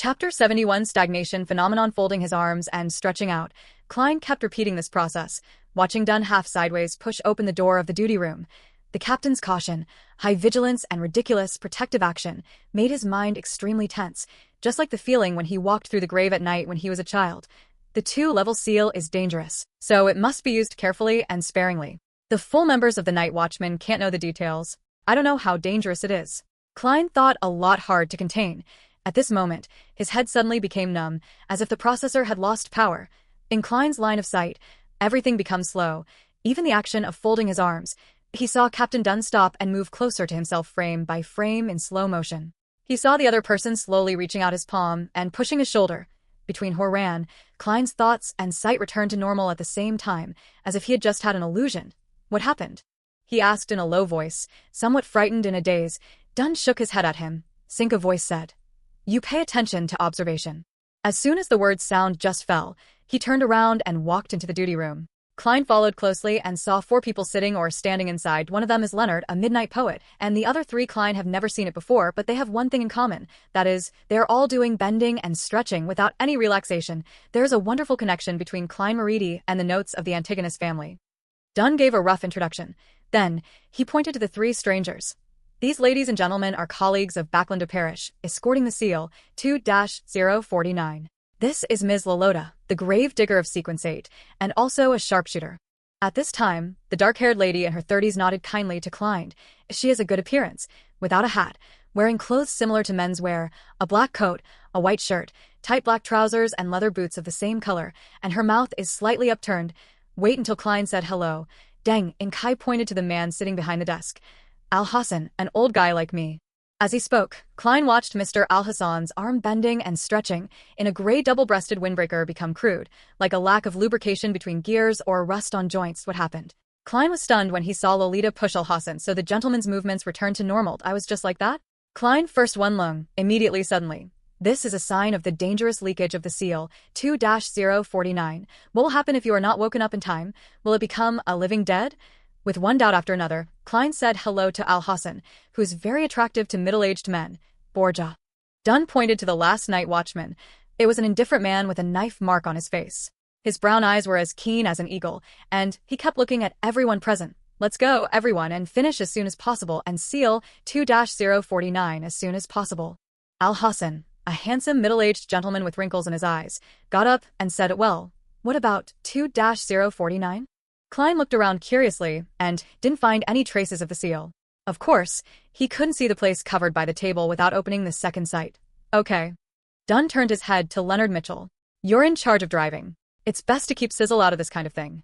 Chapter 71 Stagnation Phenomenon. Folding his arms and stretching out, Klein kept repeating this process, watching Dunn half sideways push open the door of the duty room. The captain's caution, high vigilance, and ridiculous protective action made his mind extremely tense, just like the feeling when he walked through the grave at night when he was a child. The two-level seal is dangerous, so it must be used carefully and sparingly. The full members of the Night Watchman can't know the details. I don't know how dangerous it is. Klein thought a lot hard to contain. At this moment, his head suddenly became numb, as if the processor had lost power. In Klein's line of sight, everything becomes slow, even the action of folding his arms. He saw Captain Dunn stop and move closer to himself frame by frame in slow motion. He saw the other person slowly reaching out his palm and pushing his shoulder. Between Horan, Klein's thoughts and sight returned to normal at the same time, as if he had just had an illusion. What happened? He asked in a low voice, somewhat frightened in a daze. Dunn shook his head at him. Sync a voice said, "You pay attention to observation." As soon as the word sound just fell, he turned around and walked into the duty room. Klein followed closely and saw 4 people sitting or standing inside. One of them is Leonard, a midnight poet, and the other 3 Klein have never seen it before, but they have one thing in common. That is, they are all doing bending and stretching without any relaxation. There is a wonderful connection between Klein Maridi and the notes of the Antigonus family. Dunn gave a rough introduction. Then, he pointed to the 3 strangers. These ladies and gentlemen are colleagues of Backlander Parish, escorting the seal, 2-049. This is Ms. Lolota, the grave digger of Sequence 8, and also a sharpshooter. At this time, the dark-haired lady in her 30s nodded kindly to Klein. She has a good appearance, without a hat, wearing clothes similar to men's wear, a black coat, a white shirt, tight black trousers, and leather boots of the same color, and her mouth is slightly upturned. Wait until Klein said hello. Deng, and Kai pointed to the man sitting behind the desk. Al-Hassan, an old guy like me. As he spoke, Klein watched Mr. Al-Hassan's arm bending and stretching in a gray double-breasted windbreaker become crude, like a lack of lubrication between gears or rust on joints. What happened? Klein was stunned when he saw Lolita push Al-Hassan, so the gentleman's movements returned to normal. I was just like that? Klein first one lung, immediately suddenly. This is a sign of the dangerous leakage of the seal, 2-049. What will happen if you are not woken up in time? Will it become a living dead? With one doubt after another, Klein said hello to Al-Hassan, who is very attractive to middle-aged men. Borja. Dunn pointed to the last night watchman. It was an indifferent man with a knife mark on his face. His brown eyes were as keen as an eagle, and he kept looking at everyone present. Let's go, everyone, and finish as soon as possible and seal 2-049 as soon as possible. Al-Hassan, a handsome middle-aged gentleman with wrinkles in his eyes, got up and said, well, what about 2-049? Klein looked around curiously and didn't find any traces of the seal. Of course, he couldn't see the place covered by the table without opening the second sight. Okay. Dunn turned his head to Leonard Mitchell. You're in charge of driving. It's best to keep Sizzle out of this kind of thing.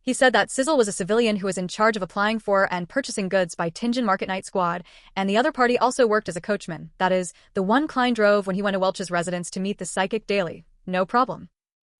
He said that Sizzle was a civilian who was in charge of applying for and purchasing goods by Tingen Market Night Squad, and the other party also worked as a coachman, that is, the one Klein drove when he went to Welch's residence to meet the psychic daily. No problem.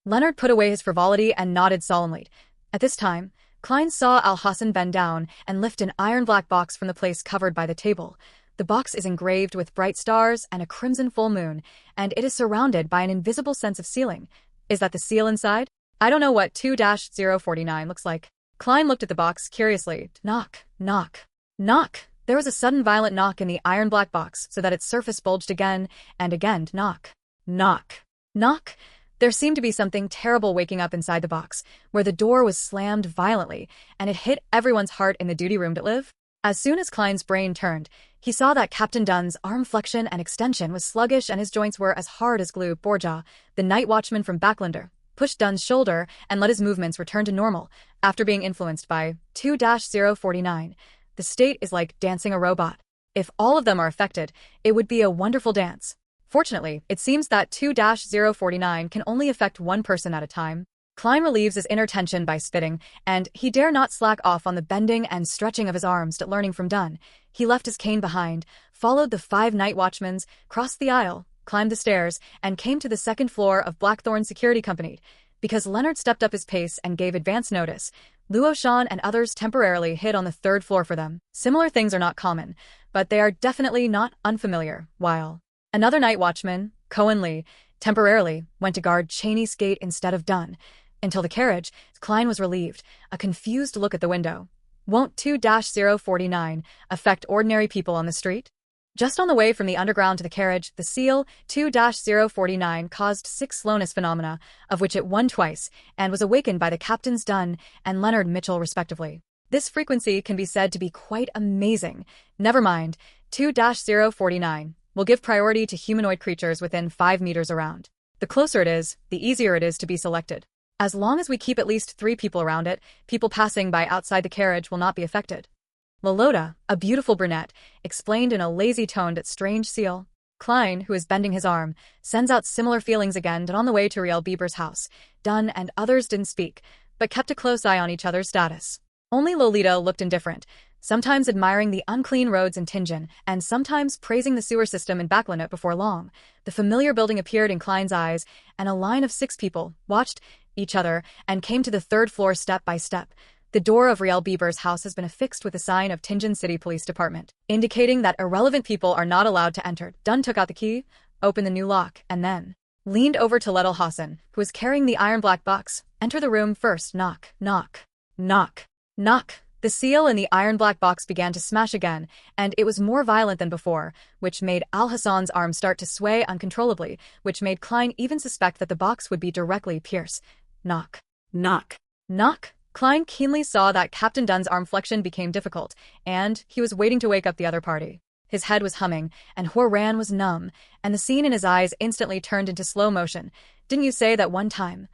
Leonard put away his frivolity and nodded solemnly. At this time, Klein saw Al-Hassan bend down and lift an iron-black box from the place covered by the table. The box is engraved with bright stars and a crimson full moon, and it is surrounded by an invisible sense of sealing. Is that the seal inside? I don't know what 2-049 looks like. Klein looked at the box curiously. Knock, knock, knock. There was a sudden violent knock in the iron-black box so that its surface bulged again and again. Knock, knock, knock. There seemed to be something terrible waking up inside the box, where the door was slammed violently, and it hit everyone's heart in the duty room to live. As soon as Klein's brain turned, he saw that Captain Dunn's arm flexion and extension was sluggish and his joints were as hard as glue. Borja, the night watchman from Backlander, pushed Dunn's shoulder and let his movements return to normal, after being influenced by 2-049. The state is like dancing a robot. If all of them are affected, it would be a wonderful dance. Fortunately, it seems that 2-049 can only affect one person at a time. Klein relieves his inner tension by spitting, and he dare not slack off on the bending and stretching of his arms to learning from Dunn. He left his cane behind, followed the 5 night watchmans, crossed the aisle, climbed the stairs, and came to the 2nd floor of Blackthorn Security Company. Because Leonard stepped up his pace and gave advance notice, Luo Shan and others temporarily hid on the 3rd floor for them. Similar things are not common, but they are definitely not unfamiliar, while another night watchman, Cohen Lee, temporarily went to guard Cheney's gate instead of Dunn. Until the carriage, Klein was relieved, a confused look at the window. Won't 2-049 affect ordinary people on the street? Just on the way from the underground to the carriage, the seal 2-049 caused 6 slowness phenomena, of which it won twice, and was awakened by the captains Dunn and Leonard Mitchell respectively. This frequency can be said to be quite amazing. Never mind, 2-049 will give priority to humanoid creatures within 5 meters around. The closer it is, the easier it is to be selected. As long as we keep at least 3 people around it, people passing by outside the carriage will not be affected. Lolota, a beautiful brunette, explained in a lazy tone that strange seal. Klein, who is bending his arm, sends out similar feelings again that on the way to Riel Bieber's house. Dunn and others didn't speak, but kept a close eye on each other's status. Only Lolita looked indifferent, sometimes admiring the unclean roads in Tingen, and sometimes praising the sewer system in Backlinnet. Before long, the familiar building appeared in Klein's eyes, and a line of 6 people watched each other and came to the 3rd floor step by step. The door of Riel Bieber's house has been affixed with a sign of Tingen City Police Department, indicating that irrelevant people are not allowed to enter. Dunn took out the key, opened the new lock, and then leaned over to Lettel Hassan, who was carrying the iron black box. Enter the room first. Knock, knock, knock, knock. The seal in the iron black box began to smash again, and it was more violent than before, which made Al Hassan's arm start to sway uncontrollably, which made Klein even suspect that the box would be directly pierced. Knock, knock, knock. Klein keenly saw that Captain Dunn's arm flexion became difficult, and he was waiting to wake up the other party. His head was humming, and Horan was numb, and the scene in his eyes instantly turned into slow motion. Didn't you say that one time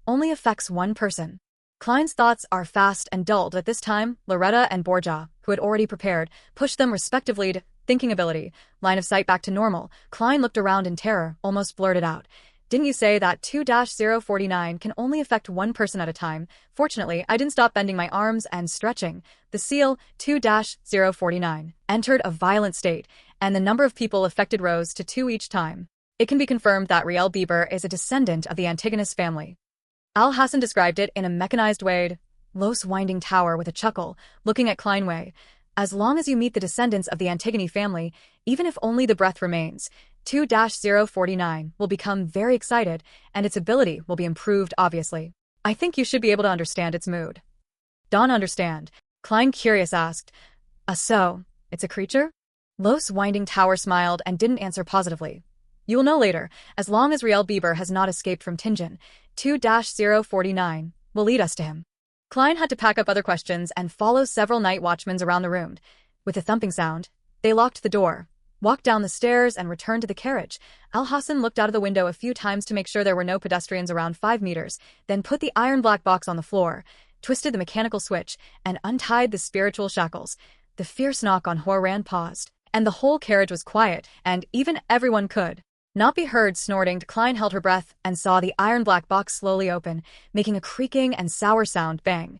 only affects one person? Klein's thoughts are fast and dulled at this time. Loretta and Borja, who had already prepared, pushed them respectively to thinking ability, line of sight back to normal. Klein looked around in terror, almost blurted out. Didn't you say that 2-049 can only affect one person at a time? Fortunately, I didn't stop bending my arms and stretching. The seal 2-049 entered a violent state, and the number of people affected rose to 2 each time. It can be confirmed that Riel Bieber is a descendant of the Antigonus family. Al Hassan described it in a mechanized way. Los Winding Tower with a chuckle, looking at Kleinway. As long as you meet the descendants of the Antigone family, even if only the breath remains, 2-049 will become very excited, and its ability will be improved obviously. I think you should be able to understand its mood. Don't understand? Klein curious asked. So, it's a creature? Los Winding Tower smiled and didn't answer positively. You will know later, as long as Riel Bieber has not escaped from Tingen, 2-049 will lead us to him. Klein had to pack up other questions and follow several night watchmen around the room. With a thumping sound, they locked the door, walked down the stairs, and returned to the carriage. Al Hassan looked out of the window a few times to make sure there were no pedestrians around 5 meters, then put the iron black box on the floor, twisted the mechanical switch, and untied the spiritual shackles. The fierce knock on Horan paused, and the whole carriage was quiet, and even everyone could not be heard snorting. Klein held her breath and saw the iron black box slowly open, making a creaking and sour sound. Bang!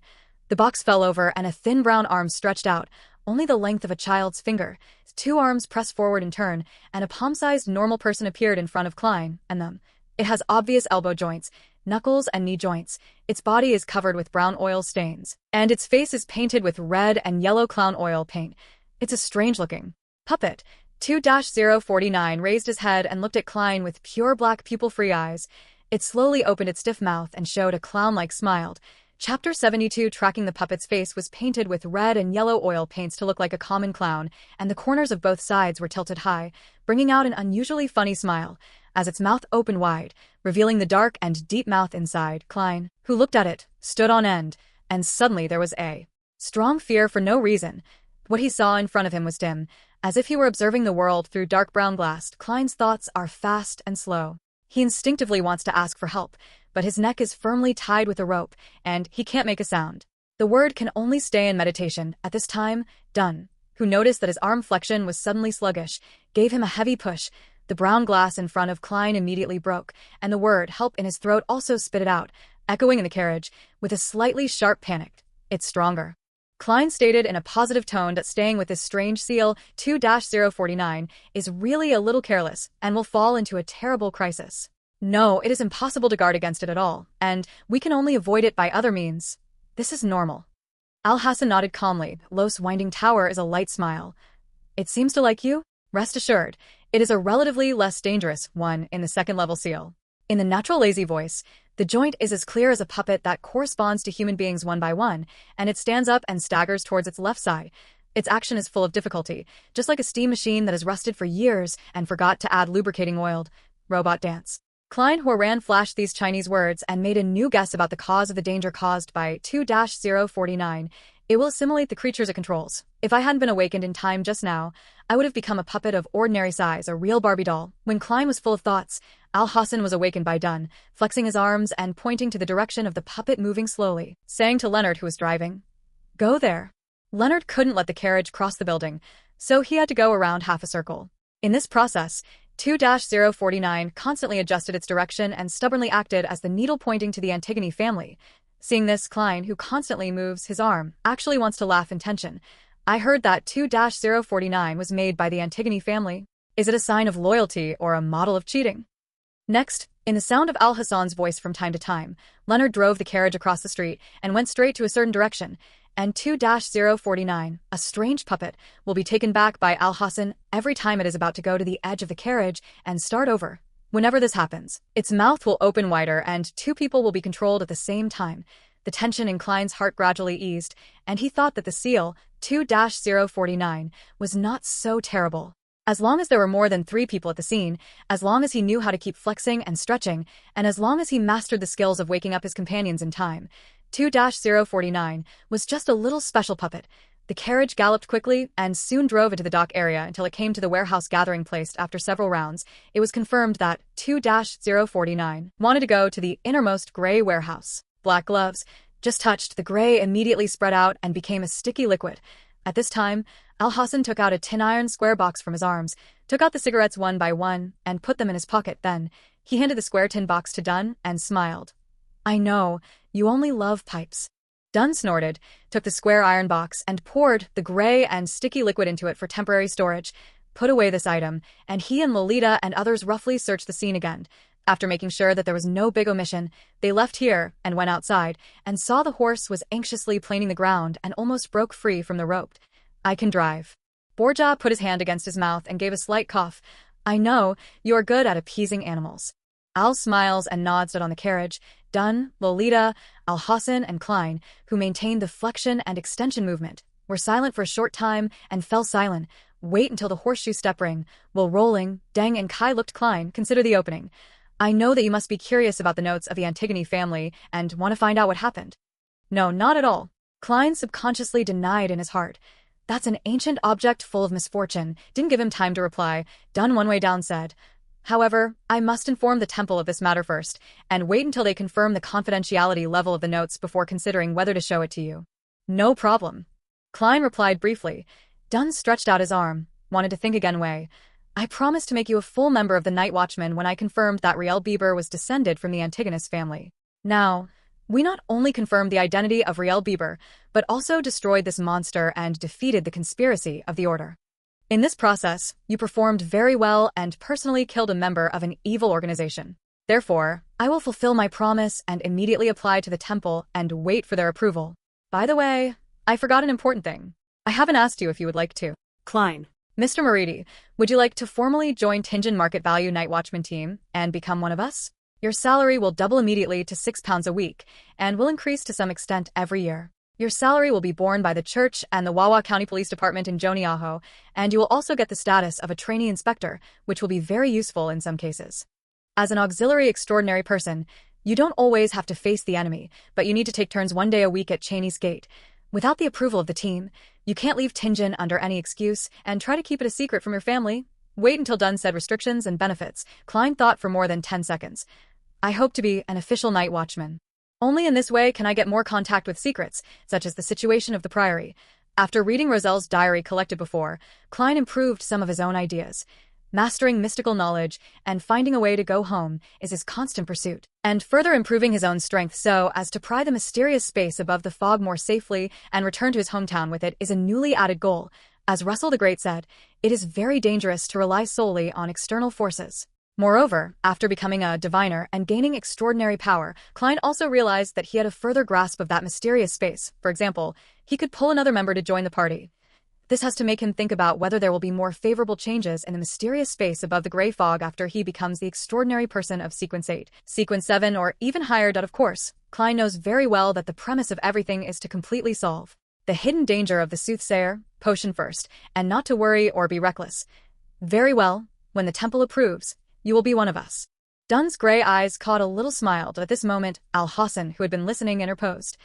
The box fell over and a thin brown arm stretched out, only the length of a child's finger. 2 arms pressed forward in turn, and a palm-sized normal person appeared in front of Klein and them. It has obvious elbow joints, knuckles, and knee joints. Its body is covered with brown oil stains, and its face is painted with red and yellow clown oil paint. It's a strange-looking puppet. 2-049 raised his head and looked at Klein with pure black pupil-free eyes. It slowly opened its stiff mouth and showed a clown-like smile. Chapter 72. Tracking the puppet's face was painted with red and yellow oil paints to look like a common clown, and the corners of both sides were tilted high, bringing out an unusually funny smile, as its mouth opened wide, revealing the dark and deep mouth inside. Klein, who looked at it, stood on end, and suddenly there was a strong fear for no reason. What he saw in front of him was dim, as if he were observing the world through dark brown glass. Klein's thoughts are fast and slow. He instinctively wants to ask for help, but his neck is firmly tied with a rope, and he can't make a sound. The word can only stay in meditation. At this time, Dunn, who noticed that his arm flexion was suddenly sluggish, gave him a heavy push. The brown glass in front of Klein immediately broke, and the word help in his throat also spit it out, echoing in the carriage, with a slightly sharp panic. It's stronger. Klein stated in a positive tone that staying with this strange seal 2-049 is really a little careless and will fall into a terrible crisis. No, it is impossible to guard against it at all, and we can only avoid it by other means. This is normal. Al Hassan nodded calmly. Los Winding Tower is a light smile. It seems to like you? Rest assured, it is a relatively less dangerous one in the 2nd level seal. In the natural lazy voice, the joint is as clear as a puppet that corresponds to human beings one by one, and it stands up and staggers towards its left side. Its action is full of difficulty, just like a steam machine that has rusted for years and forgot to add lubricating oil. Robot dance. Klein Horan flashed these Chinese words and made a new guess about the cause of the danger caused by 2-049. It will assimilate the creatures it controls. If I hadn't been awakened in time just now, I would have become a puppet of ordinary size, a real Barbie doll. When Klein was full of thoughts, Al-Hassan was awakened by Dunn, flexing his arms and pointing to the direction of the puppet moving slowly, saying to Leonard, who was driving, "Go there." Leonard couldn't let the carriage cross the building, so he had to go around half a circle. In this process, 2-049 constantly adjusted its direction and stubbornly acted as the needle pointing to the Antigone family. Seeing this, Klein, who constantly moves his arm, actually wants to laugh in tension. I heard that 2-049 was made by the Antigone family. Is it a sign of loyalty or a model of cheating? Next, in the sound of Al-Hassan's voice from time to time, Leonard drove the carriage across the street and went straight to a certain direction, and 2-049, a strange puppet, will be taken back by Al-Hassan every time it is about to go to the edge of the carriage and start over. Whenever this happens, its mouth will open wider and two people will be controlled at the same time. The tension in Klein's heart gradually eased, and he thought that the seal, 2-049, was not so terrible. As long as there were more than 3 people at the scene, as long as he knew how to keep flexing and stretching, and as long as he mastered the skills of waking up his companions in time, 2-049 was just a little special puppet. The carriage galloped quickly and soon drove into the dock area until it came to the warehouse gathering place. After several rounds, it was confirmed that 2-049 wanted to go to the innermost gray warehouse. Black gloves. Just touched, the gray immediately spread out and became a sticky liquid. At this time, Al-Hassan took out a tin iron square box from his arms, took out the cigarettes one by one, and put them in his pocket. Then, he handed the square tin box to Dunn and smiled. "I know, you only love pipes." Dunn snorted, took the square iron box, and poured the gray and sticky liquid into it for temporary storage, put away this item, and he and Lolita and others roughly searched the scene again. After making sure that there was no big omission, they left here and went outside, and saw the horse was anxiously planing the ground and almost broke free from the rope. "I can drive." Borja put his hand against his mouth and gave a slight cough. "I know, you are good at appeasing animals." Al smiles and nods on the carriage. Dunn, Lolita, Al-Hassan, and Klein, who maintained the flexion and extension movement, were silent for a short time and fell silent. Wait until the horseshoe step ring. While rolling, Deng and Kai looked Klein, consider the opening. "I know that you must be curious about the notes of the Antigone family and want to find out what happened." "No, not at all." Klein subconsciously denied in his heart. "That's an ancient object full of misfortune." Didn't give him time to reply. Dunn one way down said, "However, I must inform the temple of this matter first, and wait until they confirm the confidentiality level of the notes before considering whether to show it to you." "No problem." Klein replied briefly. Dunn stretched out his arm, wanted to think again. "I promised to make you a full member of the Night Watchman when I confirmed that Riel Bieber was descended from the Antigonus family. Now, we not only confirmed the identity of Riel Bieber, but also destroyed this monster and defeated the conspiracy of the Order. In this process, you performed very well and personally killed a member of an evil organization. Therefore, I will fulfill my promise and immediately apply to the temple and wait for their approval. By the way, I forgot an important thing. I haven't asked you if you would like to." Klein. "Mr. Moridi, would you like to formally join Tingen Market Value Night Watchman team and become one of us? Your salary will double immediately to £6 a week and will increase to some extent every year. Your salary will be borne by the church and the Wawa County Police Department in Joniaho, and you will also get the status of a trainee inspector, which will be very useful in some cases. As an auxiliary extraordinary person, you don't always have to face the enemy, but you need to take turns 1 day a week at Cheney's Gate. Without the approval of the team, you can't leave Tingen under any excuse, and try to keep it a secret from your family." Wait until Dunn said restrictions and benefits. Klein thought for more than 10 seconds. "I hope to be an official night watchman. Only in this way can I get more contact with secrets, such as the situation of the Priory." After reading Roselle's diary collected before, Klein improved some of his own ideas. Mastering mystical knowledge and finding a way to go home is his constant pursuit, and further improving his own strength so as to pry the mysterious space above the fog more safely and return to his hometown with it is a newly added goal. As Russell the Great said, it is very dangerous to rely solely on external forces. Moreover, after becoming a diviner and gaining extraordinary power, Klein also realized that he had a further grasp of that mysterious space. For example, he could pull another member to join the party. This has to make him think about whether there will be more favorable changes in the mysterious space above the gray fog after he becomes the extraordinary person of Sequence 8, Sequence 7, or even higher. Of course, Klein knows very well that the premise of everything is to completely solve The hidden danger of the soothsayer, potion first, and not to worry or be reckless. Very well, when the temple approves, you will be one of us. Dunn's gray eyes caught a little smile, but at this moment, Al-Hassan, who had been listening, interposed.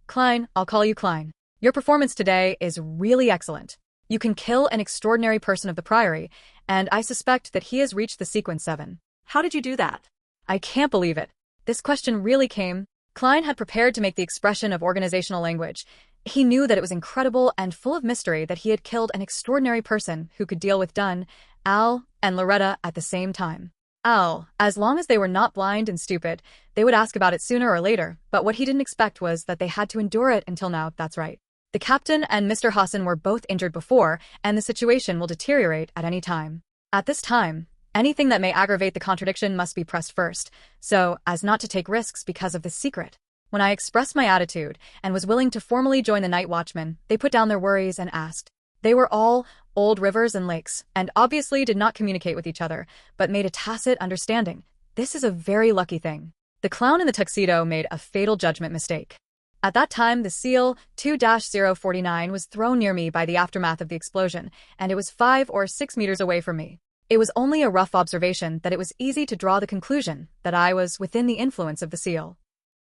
Klein, I'll call you Klein. Your performance today is really excellent. You can kill an extraordinary person of the Priory, and I suspect that he has reached the sequence 7. How did you do that? I can't believe it. This question really came. Klein had prepared to make the expression of organizational language. He knew that it was incredible and full of mystery that he had killed an extraordinary person who could deal with Dunn, Al, and Loretta at the same time. Al, as long as they were not blind and stupid, they would ask about it sooner or later, but what he didn't expect was that they had to endure it until now. That's right. The captain and Mr. Hassan were both injured before, and the situation will deteriorate at any time. At this time, anything that may aggravate the contradiction must be pressed first, so as not to take risks because of the secret. When I expressed my attitude and was willing to formally join the Night Watchmen, they put down their worries and asked. They were all old rivers and lakes, and obviously did not communicate with each other, but made a tacit understanding. This is a very lucky thing. The clown in the tuxedo made a fatal judgment mistake. At that time, the seal 2-049 was thrown near me by the aftermath of the explosion, and it was 5 or 6 meters away from me. It was only a rough observation that it was easy to draw the conclusion that I was within the influence of the seal.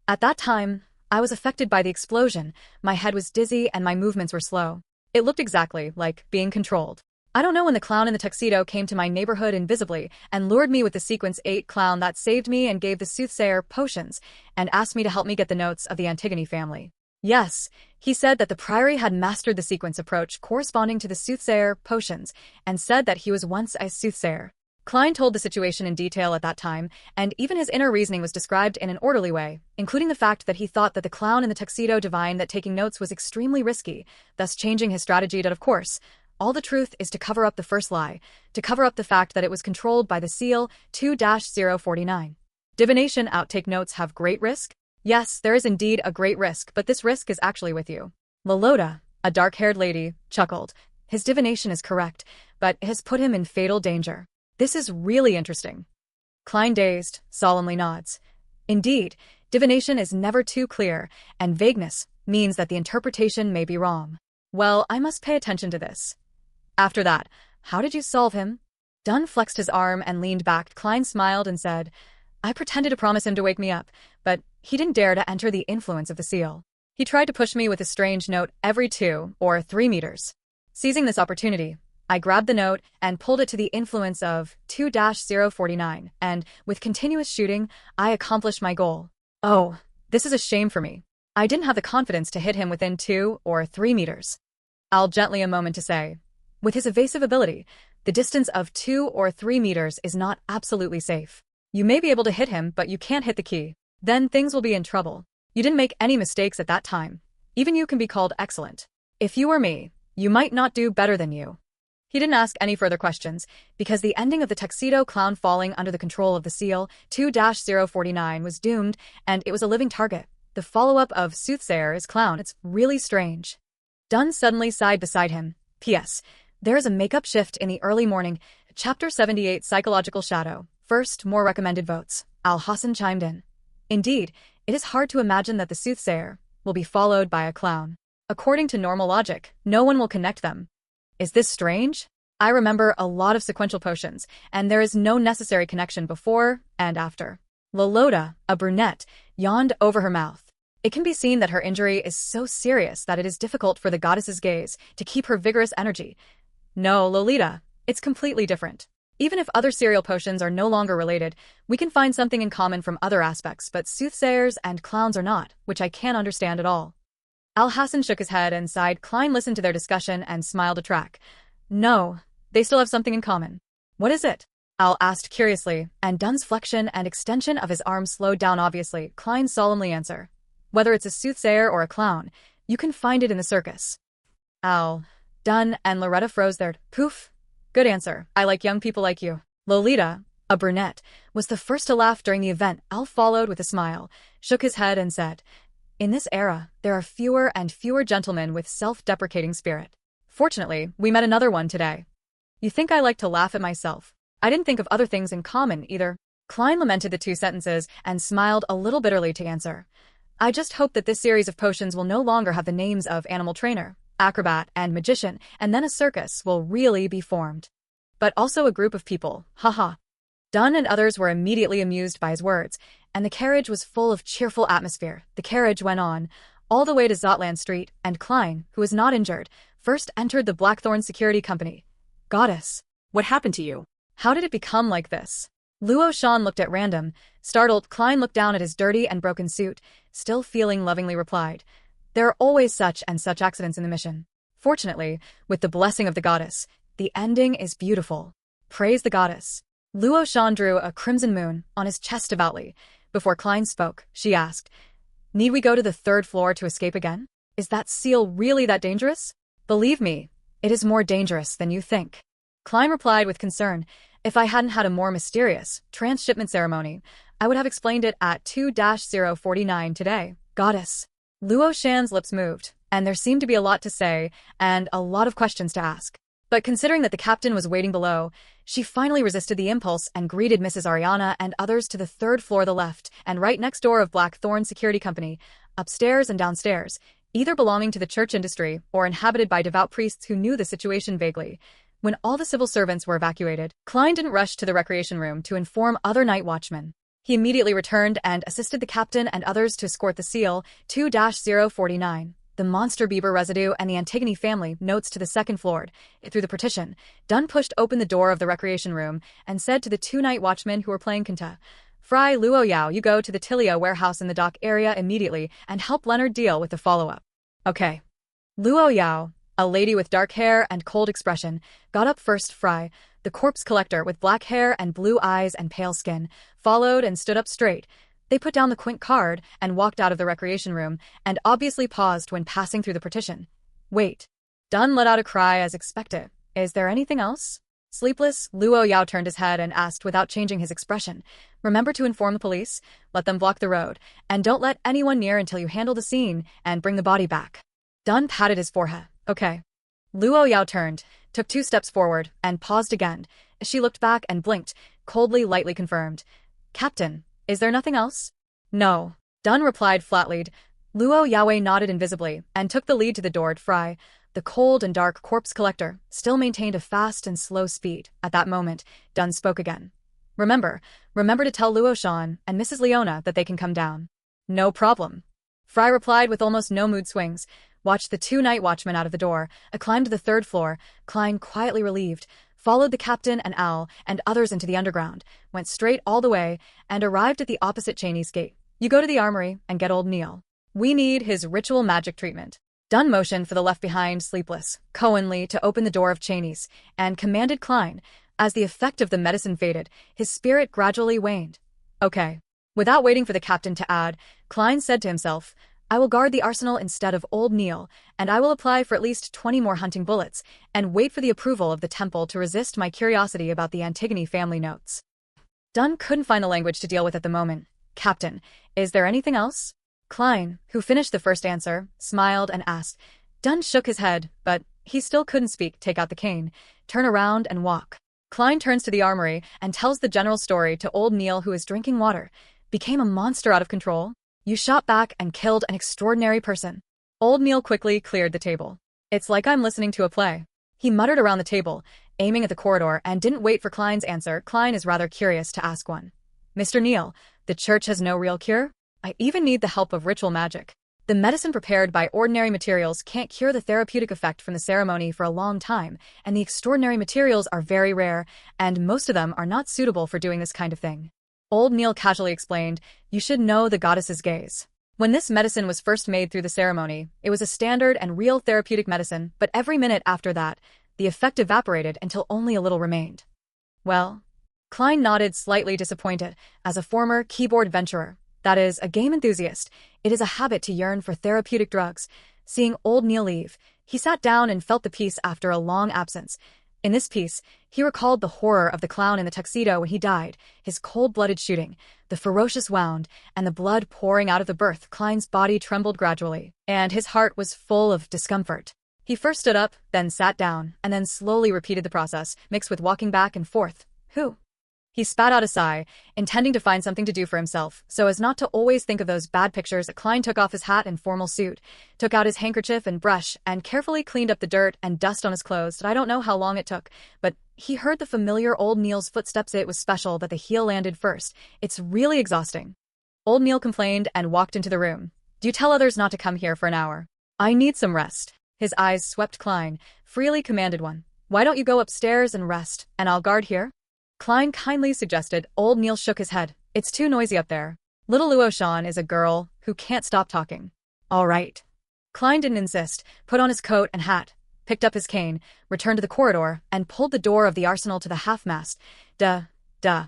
At that time, I was affected by the explosion, my head was dizzy and my movements were slow. It looked exactly like being controlled. I don't know when the clown in the tuxedo came to my neighborhood invisibly and lured me with the sequence 8 clown that saved me and gave the soothsayer potions and asked me to help me get the notes of the Antigone family. Yes, he said that the Priory had mastered the sequence approach corresponding to the soothsayer potions and said that he was once a soothsayer. Klein told the situation in detail at that time, and even his inner reasoning was described in an orderly way, including the fact that he thought that the clown in the tuxedo divined that taking notes was extremely risky, thus changing his strategy that, of course, all the truth is to cover up the first lie, to cover up the fact that it was controlled by the seal 2-049. Divination outtake notes have great risk? Yes, there is indeed a great risk, but this risk is actually with you. Lolota, a dark-haired lady, chuckled. His divination is correct, but it has put him in fatal danger. This is really interesting. Klein, dazed, solemnly nods. Indeed, divination is never too clear, and vagueness means that the interpretation may be wrong. Well, I must pay attention to this. After that, how did you solve him? Dunn flexed his arm and leaned back. Klein smiled and said, I pretended to promise him to wake me up, but he didn't dare to enter the influence of the seal. He tried to push me with a strange note every 2 or 3 meters. Seizing this opportunity, I grabbed the note and pulled it to the influence of 2-049, and, with continuous shooting, I accomplished my goal. Oh, this is a shame for me. I didn't have the confidence to hit him within 2 or 3 meters. Al gently a moment to say, with his evasive ability, the distance of 2 or 3 meters is not absolutely safe. You may be able to hit him, but you can't hit the key. Then things will be in trouble. You didn't make any mistakes at that time. Even you can be called excellent. If you were me, you might not do better than you. He didn't ask any further questions, because the ending of the tuxedo clown falling under the control of the seal 2-049 was doomed, and it was a living target. The follow-up of Soothsayer is clown. It's really strange. Dunn suddenly sighed beside him. P.S. There is a makeup shift in the early morning. Chapter 78 Psychological Shadow. First, more recommended votes. Al-Hassan chimed in. Indeed, it is hard to imagine that the Soothsayer will be followed by a clown. According to normal logic, no one will connect them. Is this strange? I remember a lot of sequential potions, and there is no necessary connection before and after. Lolota, a brunette, yawned over her mouth. It can be seen that her injury is so serious that it is difficult for the goddess's gaze to keep her vigorous energy. No, Lolita, it's completely different. Even if other cereal potions are no longer related, we can find something in common from other aspects, but soothsayers and clowns are not, which I can't understand at all. Al-Hassan shook his head and sighed. Klein listened to their discussion and smiled a track. No, they still have something in common. What is it? Al asked curiously, and Dunn's flexion and extension of his arm slowed down obviously. Klein solemnly answered. Whether it's a soothsayer or a clown, you can find it in the circus. Al, Dunn, and Loretta froze their poof. Good answer. I like young people like you. Lolita, a brunette, was the first to laugh during the event. Al followed with a smile, shook his head and said, in this era, there are fewer and fewer gentlemen with self-deprecating spirit. Fortunately, we met another one today. You think I like to laugh at myself? I didn't think of other things in common either. Klein lamented the two sentences and smiled a little bitterly to answer. I just hope that this series of potions will no longer have the names of animal trainer, acrobat, and magician, and then a circus will really be formed. But also a group of people, haha. Dunn and others were immediately amused by his words, and the carriage was full of cheerful atmosphere. The carriage went on, all the way to Zotland Street, and Klein, who was not injured, first entered the Blackthorn Security Company. Goddess. What happened to you? How did it become like this? Luo Shan looked at random. Startled, Klein looked down at his dirty and broken suit, still feeling lovingly replied, "There are always such and such accidents in the mission. Fortunately, with the blessing of the goddess, the ending is beautiful. Praise the goddess." Luo Shan drew a crimson moon on his chest devoutly. Before Klein spoke, she asked, "Need we go to the third floor to escape again? Is that seal really that dangerous?" "Believe me, it is more dangerous than you think." Klein replied with concern, "If I hadn't had a more mysterious transshipment ceremony, I would have explained it at 2-049 today." "Goddess." Luo Shan's lips moved, and there seemed to be a lot to say and a lot of questions to ask. But considering that the captain was waiting below, she finally resisted the impulse and greeted Mrs. Ariana and others to the third floor the left and right next door of Blackthorn Security Company, upstairs and downstairs, either belonging to the church industry or inhabited by devout priests who knew the situation vaguely. When all the civil servants were evacuated, Klein didn't rush to the recreation room to inform other night watchmen. He immediately returned and assisted the captain and others to escort the seal 2-049. The monster beaver residue and the Antigone family notes to the second floor. Through the partition, Dunn pushed open the door of the recreation room and said to the two night watchmen who were playing Kanta, "Fry Luo Yao, you go to the Tilia warehouse in the dock area immediately and help Leonard deal with the follow-up." "Okay." Luo Yao, a lady with dark hair and cold expression, got up first. Fry, the corpse collector with black hair and blue eyes and pale skin, followed and stood up straight. They put down the quint card and walked out of the recreation room, and obviously paused when passing through the partition. "Wait." Dunn let out a cry as expected. "Is there anything else?" Sleepless, Luo Yao turned his head and asked without changing his expression, "Remember to inform the police, let them block the road, and don't let anyone near until you handle the scene and bring the body back." Dunn patted his forehead. "Okay." Luo Yao turned, took 2 steps forward, and paused again. She looked back and blinked, coldly, lightly confirmed. "Captain, is there nothing else?" "No." Dunn replied flatly. Luo Yao nodded invisibly and took the lead to the door. Fry, the cold and dark corpse collector, still maintained a fast and slow speed. At that moment, Dunn spoke again. Remember to tell Luo Shan and Mrs. Leona that they can come down." "No problem." Fry replied with almost no mood swings, watched the 2 night watchmen out of the door, climbed to the 3rd floor, Klein quietly relieved, followed the captain and Al and others into the underground, went straight all the way, and arrived at the opposite Cheney's gate. "You go to the armory and get old Neil. We need his ritual magic treatment." Dunn motioned for the left-behind, sleepless, Cohen Lee to open the door of Cheney's, and commanded Klein. As the effect of the medicine faded, his spirit gradually waned. "Okay." Without waiting for the captain to add, Klein said to himself, "I will guard the arsenal instead of old Neil, and I will apply for at least 20 more hunting bullets, and wait for the approval of the temple to resist my curiosity about the Antigone family notes." Dunn couldn't find the language to deal with at the moment. "Captain, is there anything else?" Klein, who finished the first answer, smiled and asked. Dunn shook his head, but he still couldn't speak. "Take out the cane, turn around and walk." Klein turns to the armory and tells the general story to old Neil, who is drinking water. "Became a monster out of control. You shot back and killed an extraordinary person." Old Neil quickly cleared the table. "It's like I'm listening to a play." He muttered around the table, aiming at the corridor, and didn't wait for Klein's answer. Klein is rather curious to ask one. "Mr. Neil, the church has no real cure? I even need the help of ritual magic. The medicine prepared by ordinary materials can't cure the therapeutic effect from the ceremony for a long time, and the extraordinary materials are very rare, and most of them are not suitable for doing this kind of thing." Old Neil casually explained, "You should know the goddess's gaze. When this medicine was first made through the ceremony, it was a standard and real therapeutic medicine, but every minute after that, the effect evaporated until only a little remained." "Well?" Klein nodded, slightly disappointed. As a former keyboard venturer, that is, a game enthusiast, it is a habit to yearn for therapeutic drugs. Seeing old Neil leave, he sat down and felt the peace after a long absence. In this piece, he recalled the horror of the clown in the tuxedo when he died, his cold-blooded shooting, the ferocious wound, and the blood pouring out of the berth. Klein's body trembled gradually, and his heart was full of discomfort. He first stood up, then sat down, and then slowly repeated the process, mixed with walking back and forth. "Who?" He spat out a sigh, intending to find something to do for himself, so as not to always think of those bad pictures. Klein took off his hat and formal suit, took out his handkerchief and brush, and carefully cleaned up the dirt and dust on his clothes. I don't know how long it took, but he heard the familiar old Neil's footsteps. It was special that the heel landed first. It's really exhausting. Old Neil complained and walked into the room. Do you tell others not to come here for an hour? I need some rest. His eyes swept Klein, freely commanded one. Why don't you go upstairs and rest, and I'll guard here? Klein kindly suggested. Old Neil shook his head. It's too noisy up there. Little Luo Shan is a girl who can't stop talking. All right. Klein didn't insist, put on his coat and hat, picked up his cane, returned to the corridor, and pulled the door of the arsenal to the half-mast. Duh.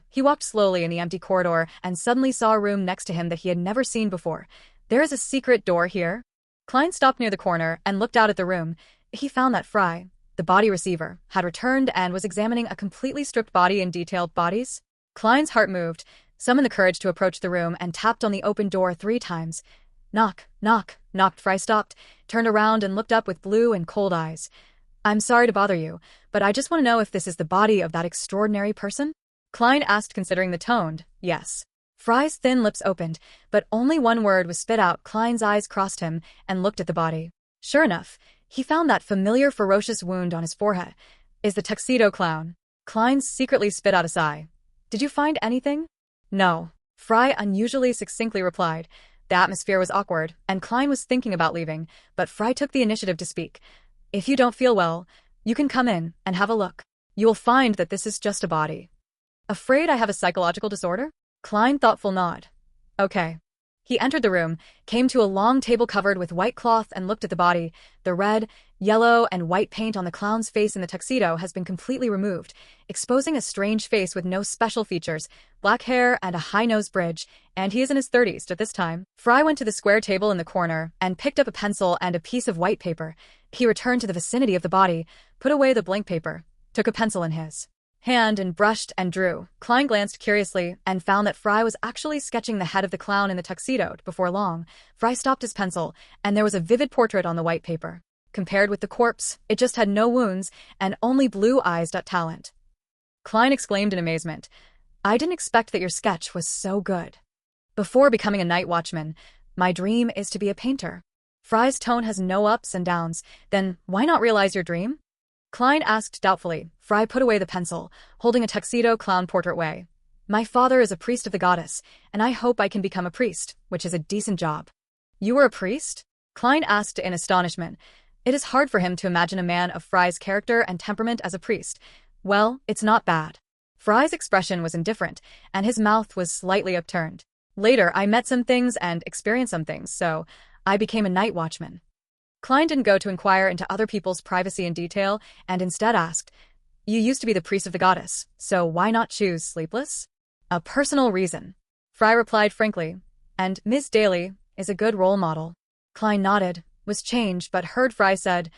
He walked slowly in the empty corridor and suddenly saw a room next to him that he had never seen before. There is a secret door here? Klein stopped near the corner and looked out at the room. He found that Fry, the body receiver, had returned and was examining a completely stripped body in detailed bodies. Klein's heart moved, summoned the courage to approach the room, and tapped on the open door 3 times. Knock. Fry stopped, turned around and looked up with blue and cold eyes. I'm sorry to bother you, but I just want to know if this is the body of that extraordinary person? Klein asked, considering the tone. Yes. Fry's thin lips opened, but only one word was spit out. Klein's eyes crossed him and looked at the body. Sure enough, he found that familiar ferocious wound on his forehead. Is the tuxedo clown. Klein secretly spit out a sigh. Did you find anything? No. Fry unusually succinctly replied. The atmosphere was awkward, and Klein was thinking about leaving, but Fry took the initiative to speak. If you don't feel well, you can come in and have a look. You will find that this is just a body. Afraid I have a psychological disorder? Klein thoughtful nod. Okay. He entered the room, came to a long table covered with white cloth and looked at the body. The red, yellow, and white paint on the clown's face in the tuxedo has been completely removed, exposing a strange face with no special features, black hair and a high-nose bridge, and he is in his 30s at this time. Fry went to the square table in the corner and picked up a pencil and a piece of white paper. He returned to the vicinity of the body, put away the blank paper, took a pencil in his hand and brushed and drew. Klein glanced curiously and found that Fry was actually sketching the head of the clown in the tuxedo. Before long, Fry stopped his pencil, and there was a vivid portrait on the white paper. Compared with the corpse, it just had no wounds and only blue eyes. Talent. Klein exclaimed in amazement. I didn't expect that your sketch was so good. Before becoming a night watchman, my dream is to be a painter. Fry's tone has no ups and downs. Then why not realize your dream? Klein asked doubtfully. Fry put away the pencil, holding a tuxedo clown portrait way. My father is a priest of the goddess, and I hope I can become a priest, which is a decent job. You were a priest? Klein asked in astonishment. It is hard for him to imagine a man of Fry's character and temperament as a priest. Well, it's not bad. Fry's expression was indifferent, and his mouth was slightly upturned. Later, I met some things and experienced some things, so I became a night watchman. Klein didn't go to inquire into other people's privacy in detail, and instead asked, You used to be the priest of the goddess, so why not choose Sleepless? A personal reason. Fry replied frankly, and Ms. Daly is a good role model. Klein nodded, was changed, but heard Fry said,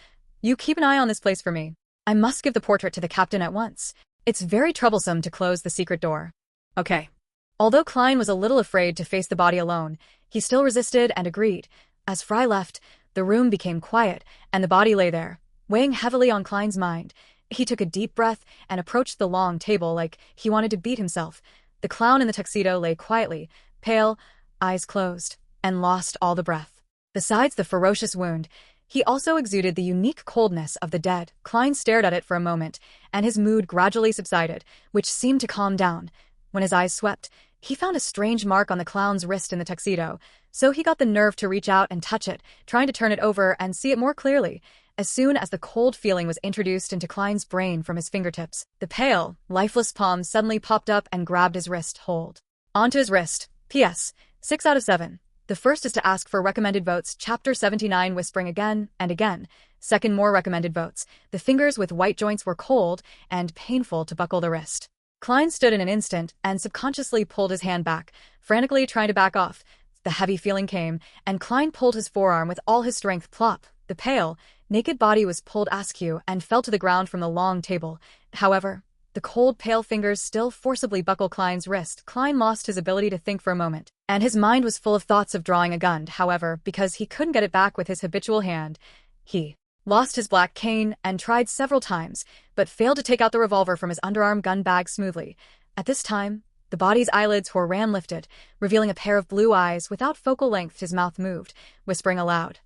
You keep an eye on this place for me. I must give the portrait to the captain at once. It's very troublesome to close the secret door. Okay. Although Klein was a little afraid to face the body alone, he still resisted and agreed. As Fry left, the room became quiet, and the body lay there, weighing heavily on Klein's mind. He took a deep breath and approached the long table like he wanted to beat himself. The clown in the tuxedo lay quietly, pale, eyes closed, and lost all the breath. Besides the ferocious wound, he also exuded the unique coldness of the dead. Klein stared at it for a moment, and his mood gradually subsided, which seemed to calm down. When his eyes swept, he found a strange mark on the clown's wrist in the tuxedo, so he got the nerve to reach out and touch it, trying to turn it over and see it more clearly. As soon as the cold feeling was introduced into Klein's brain from his fingertips, the pale, lifeless palm suddenly popped up and grabbed his wrist hold. Onto his wrist. P.S. 6 out of 7. The first is to ask for recommended votes. Chapter 79. Whispering again and again. Second, more recommended votes. The fingers with white joints were cold and painful to buckle the wrist. Klein stood in an instant and subconsciously pulled his hand back, frantically trying to back off. The heavy feeling came, and Klein pulled his forearm with all his strength. Plop. The pale, naked body was pulled askew and fell to the ground from the long table. However, the cold, pale fingers still forcibly buckled Klein's wrist. Klein lost his ability to think for a moment, and his mind was full of thoughts of drawing a gun. However, because he couldn't get it back with his habitual hand, he lost his black cane and tried several times, but failed to take out the revolver from his underarm gun bag smoothly. At this time, the body's eyelids were lifted, revealing a pair of blue eyes without focal length. His mouth moved, whispering aloud,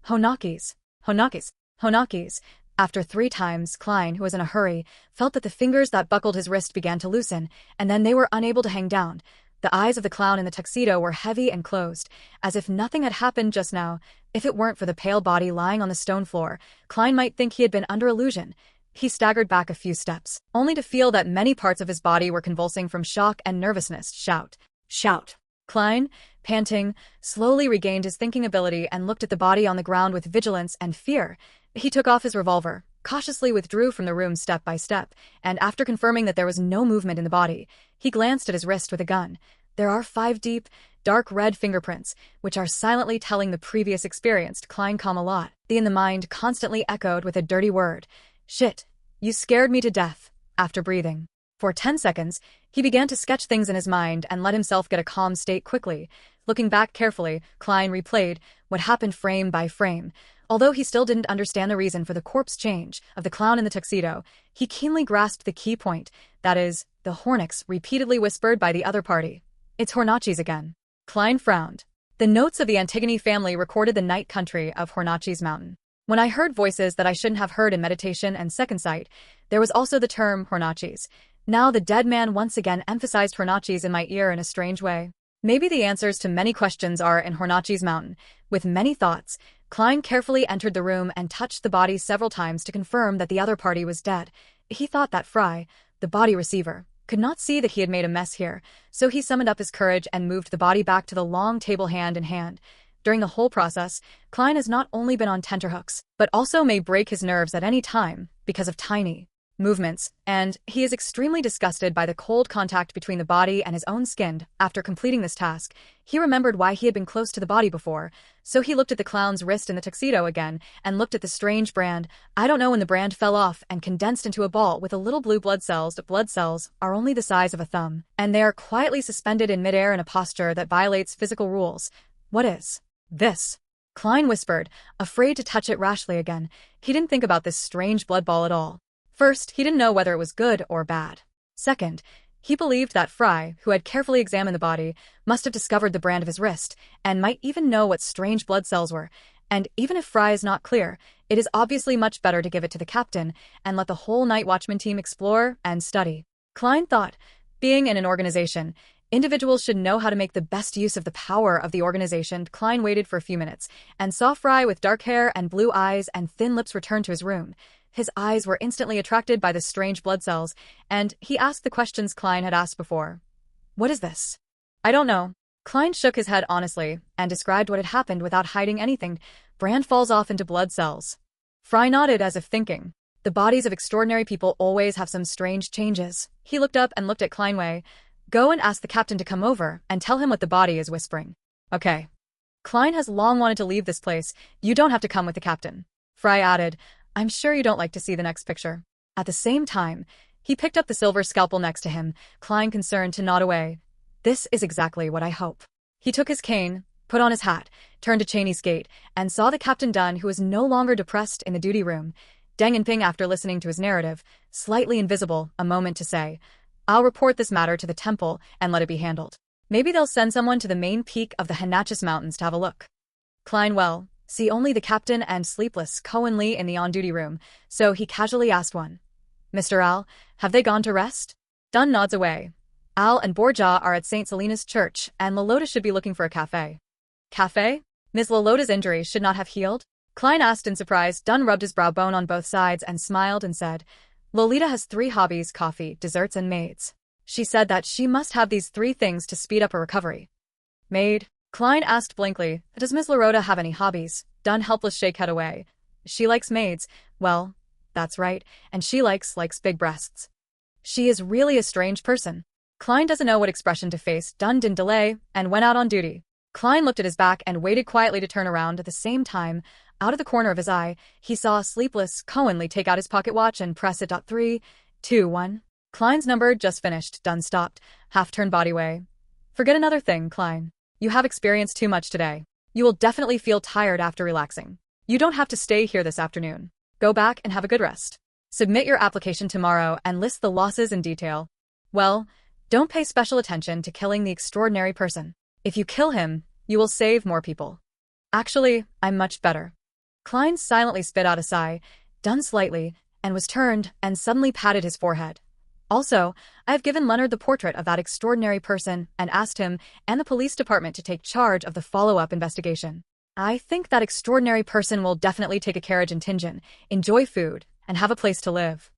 "Honakis, Honakis, Honakis." After 3 times, Klein, who was in a hurry, felt that the fingers that buckled his wrist began to loosen, and then they were unable to hang down. The eyes of the clown in the tuxedo were heavy and closed, as if nothing had happened just now. If it weren't for the pale body lying on the stone floor, Klein might think he had been under illusion. He staggered back a few steps, only to feel that many parts of his body were convulsing from shock and nervousness. Shout! Shout! Klein, panting, slowly regained his thinking ability and looked at the body on the ground with vigilance and fear. He took off his revolver, cautiously withdrew from the room step by step, and after confirming that there was no movement in the body, he glanced at his wrist with a gun. There are 5 deep, dark red fingerprints, which are silently telling the previous experienced Klein Camelot. The in the mind constantly echoed with a dirty word. "Shit, you scared me to death." After breathing for 10 seconds, he began to sketch things in his mind and let himself get a calm state quickly. Looking back carefully, Klein replayed what happened frame by frame. Although he still didn't understand the reason for the corpse change of the clown in the tuxedo, he keenly grasped the key point, that is, the Hornacks repeatedly whispered by the other party. "It's Hornachis again." Klein frowned. The notes of the Antigone family recorded the night country of Hornachis Mountain. When I heard voices that I shouldn't have heard in meditation and second sight, there was also the term Hornachis. Now the dead man once again emphasized Hornachis in my ear in a strange way. Maybe the answers to many questions are in Hornachis Mountain. With many thoughts, Klein carefully entered the room and touched the body several times to confirm that the other party was dead. He thought that Fry, the body receiver, could not see that he had made a mess here, so he summoned up his courage and moved the body back to the long table hand in hand. During the whole process, Klein has not only been on tenterhooks, but also may break his nerves at any time because of tiny movements, and he is extremely disgusted by the cold contact between the body and his own skin. After completing this task, he remembered why he had been close to the body before, so he looked at the clown's wrist in the tuxedo again and looked at the strange brand. I don't know when the brand fell off and condensed into a ball with a little blue blood cells. The blood cells are only the size of a thumb, and they are quietly suspended in midair in a posture that violates physical rules. What is this? Klein whispered, afraid to touch it rashly again. He didn't think about this strange blood ball at all. First, he didn't know whether it was good or bad. Second, he believed that Fry, who had carefully examined the body, must have discovered the brand of his wrist, and might even know what strange blood cells were. And even if Fry is not clear, it is obviously much better to give it to the captain and let the whole night watchman team explore and study. Klein thought, being in an organization, individuals should know how to make the best use of the power of the organization. Klein waited for a few minutes and saw Fry with dark hair and blue eyes and thin lips return to his room. His eyes were instantly attracted by the strange blood cells, and he asked the questions Klein had asked before. What is this? I don't know. Klein shook his head honestly and described what had happened without hiding anything. Brand falls off into blood cells. Fry nodded as if thinking. The bodies of extraordinary people always have some strange changes. He looked up and looked at Kleinway. Go and ask the captain to come over and tell him what the body is whispering. Okay. Klein has long wanted to leave this place. You don't have to come with the captain. Fry added, I'm sure you don't like to see the next picture. At the same time, he picked up the silver scalpel next to him, Klein concerned to nod away. This is exactly what I hope. He took his cane, put on his hat, turned to Cheney's gate, and saw the Captain Dunn, who was no longer depressed, in the duty room. Deng Yanping, after listening to his narrative, slightly invisible, a moment to say, I'll report this matter to the temple and let it be handled. Maybe they'll send someone to the main peak of the Henachus Mountains to have a look. Klein, well, see only the captain and sleepless Cohen Lee in the on-duty room, so he casually asked one. Mr. Al, have they gone to rest? Dunn nods away. Al and Borja are at St. Selena's church, and Lolota should be looking for a cafe. Cafe? Ms. Lolota's injury should not have healed? Klein asked in surprise. Dunn rubbed his brow bone on both sides and smiled and said, Lolita has 3 hobbies: coffee, desserts, and maids. She said that she must have these 3 things to speed up her recovery. Maid? Klein asked blankly, does Ms. Lorota have any hobbies? Dunn helpless shake head away. She likes maids. Well, that's right, and she likes big breasts. She is really a strange person. Klein doesn't know what expression to face. Dunn didn't delay and went out on duty. Klein looked at his back and waited quietly to turn around. At the same time, out of the corner of his eye, he saw sleepless Cohen Lee take out his pocket watch and press it. 3, 2, 1. Klein's number just finished. Dunn stopped, half-turned body way. Forget another thing, Klein. You have experienced too much today. You will definitely feel tired after relaxing. You don't have to stay here this afternoon. Go back and have a good rest. Submit your application tomorrow and list the losses in detail. Well, Don't pay special attention to killing the extraordinary person. If you kill him, you will save more people. Actually, I'm much better. Klein silently spit out a sigh, done slightly, and was turned and suddenly patted his forehead. Also, I have given Leonard the portrait of that extraordinary person and asked him and the police department to take charge of the follow-up investigation. I think that extraordinary person will definitely take a carriage in Tianjin, enjoy food, and have a place to live.